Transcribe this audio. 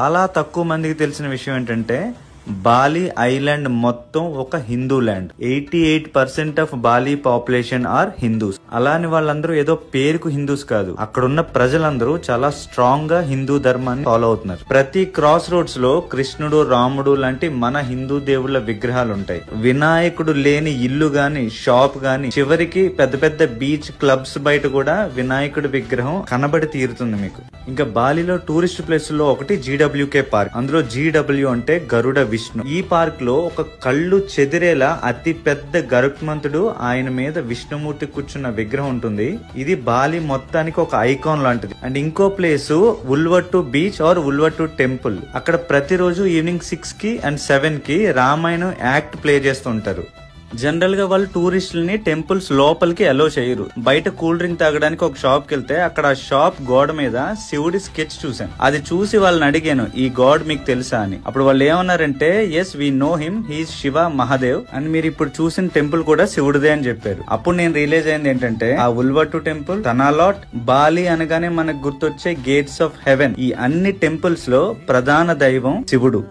చాలా తక్కువ మందికి తెలిసిన విషయం ఏంటంటే బాలి ఐలాండ్ మొత్తం ఒక Hindu land. 88% of Bali population are Hindus. అలాని వాళ్ళందరూ ఏదో పేరుకు హిందూస్ కాదు, అక్కడున్న ప్రజలందరూ చాలా స్ట్రాంగ్ గా హిందూ ధర్మాన్ని ఫాలో అవుతున్నారు. ప్రతి క్రాస్ రోడ్స్ లో కృష్ణుడు, రాముడు లాంటి మన హిందూ దేవుళ్ళ విగ్రహాలు ఉంటాయి. వినాయకుడు లేని ఇల్లు గాని, షాప్ గాని, చివరికి పెద్ద పెద్ద బీచ్ క్లబ్స్ బయట కూడా వినాయకుడి విగ్రహం కనబడి తీరుతుంది మీకు. ఇంకా బాలిలో టూరిస్ట్ ప్లేస్ లో ఒకటి GWK పార్క్. అందులో GW అంటే గరుడ విష్ణు. ఈ పార్క్ లో ఒక కళ్ళు చెదిరేలా అతి పెద్ద గరుత్మంతుడు, ఆయన మీద విష్ణుమూర్తి కూర్చున్న విగ్రహం ఉంటుంది. ఇది బాలి మొత్తానికి ఒక ఐకాన్ లాంటిది. అండ్ ఇంకో place Uluwatu beach or Uluwatu temple. అక్కడ ప్రతిరోజు ఈవినింగ్ 6 కి అండ్ 7 కి రామాయణం యాక్ట్ ప్లే చేస్తుంటారు. జనరల్ గా వాళ్ళు టూరిస్టులని టెంపుల్స్ లోపలికి అలో చేయరు. బయట కూల్ డ్రింక్ తాగడానికి ఒక షాప్ కి వెళ్తే అక్కడ ఆ షాప్ గోడ మీద శివుడి స్కెచ్ చూసాను. అది చూసి వాళ్ళని అడిగాను, ఈ గాడ్ మీకు తెలుసా అని. అప్పుడు వాళ్ళు ఏమన్నారంటే, yes we know him, he's Shiva Mahadev and మీరు ఇప్పుడు చూసిన టెంపుల్ కూడా శివుడిదే అని చెప్పారు. అప్పుడు నేను రియలైజ్ అయింది ఏంటంటే, ఆ ఉల్వట్టు టెంపుల్, తనాలాట్, బాలి అనగానే మనకు గుర్తొచ్చే గేట్స్ ఆఫ్ హెవెన్, ఈ అన్ని టెంపుల్స్ లో ప్రధాన దైవం శివుడు.